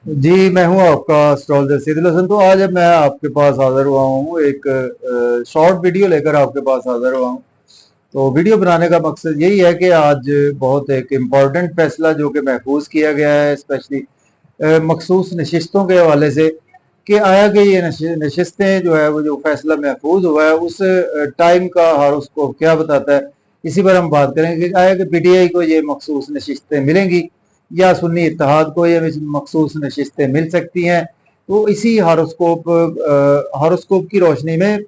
जी, मैं हूँ आपका एस्ट्रोलॉजर सईदुल हसन। तो आज मैं आपके पास हाज़िर हुआ हूँ एक शॉर्ट वीडियो लेकर आपके पास हाज़िर हुआ हूँ। तो वीडियो बनाने का मकसद यही है कि आज बहुत एक इम्पोर्टेंट फैसला जो कि महफूज किया गया है, स्पेशली मखसूस नशिस्तों के हवाले से, कि आया कि ये नशिस्तें जो है वो जो फैसला महफूज हुआ है उस टाइम का हॉरोस्कोप क्या बताता है, इसी पर हम बात करेंगे कि आया कि पीटीआई को ये मखसूस नशिस्तें मिलेंगी या सुन्नी इत्तेहाद को ये मखसूस नशिस्तें मिल सकती हैं। तो इसी हॉरोस्कोप की रोशनी में,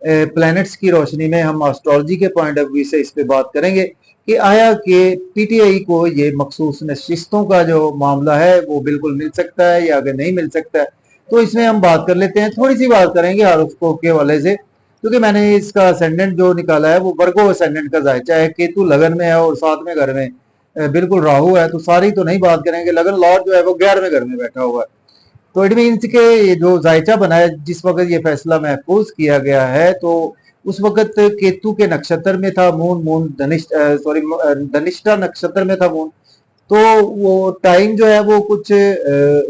प्लैनेट्स की रोशनी में, हम एस्ट्रोलॉजी के पॉइंट ऑफ व्यू से इस पे बात करेंगे कि आया कि पीटीआई को ये मखसूस नशिस्तों का जो मामला है वो बिल्कुल मिल सकता है या अगर नहीं मिल सकता है। तो इसमें हम बात कर लेते हैं, थोड़ी सी बात करेंगे हॉरोस्कोप के हवाले से, क्योंकि मैंने इसका असेंडेंट जो निकाला है वो वर्गो असेंडेंट का जायचा है। केतु लगन में है और 7वें घर में बिल्कुल राहु है, तो सारी तो नहीं बात करेंगे। लगन लॉर्ड जो है वो 11वें घर में बैठा हुआ है। तो इट मीन्स के ये जो जायचा बना है, जिस वक्त ये फैसला महफूज किया गया है, तो उस वक्त केतु के नक्षत्र में था मून। मून धनिष्ठा नक्षत्र में था मून। तो वो टाइम जो है वो कुछ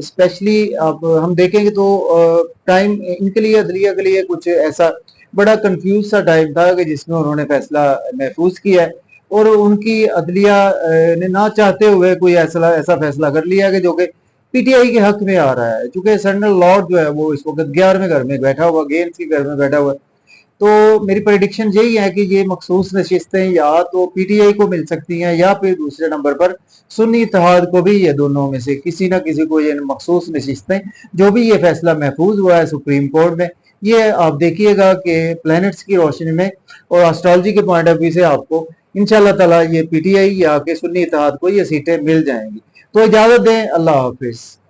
स्पेशली अब हम देखेंगे तो टाइम इनके लिए, अदलिया के लिए, कुछ ऐसा बड़ा कंफ्यूज सा टाइम था कि जिसमें उन्होंने फैसला महफूज किया है। और उनकी अदलिया ने ना चाहते हुए कोई ऐसा ऐसा फैसला कर लिया कि जो कि पीटीआई के हक में आ रहा है, क्योंकि सेंट्रल लॉर्ड जो है वो इस वक्त 11वें घर में बैठा हुआ, गेम्स के घर में बैठा हुआ है। तो मेरी प्रेडिक्शन यही है कि ये मखसूस नशिस्तें या तो पीटीआई को मिल सकती हैं या फिर दूसरे नंबर पर सुन्नी इत्तेहाद को भी, ये दोनों में से किसी ना किसी को ये मखसूस नशिस्तें, जो भी ये फैसला महफूज हुआ है सुप्रीम कोर्ट में, ये आप देखिएगा कि प्लैनेट्स की रोशनी में और एस्ट्रोलॉजी के पॉइंट ऑफ व्यू से आपको इंशाल्लाह ताला ये पीटीआई या के सुन्नी इत्तेहाद को ये सीटें मिल जाएंगी। तो इजाजत दें, अल्लाह हाफिज।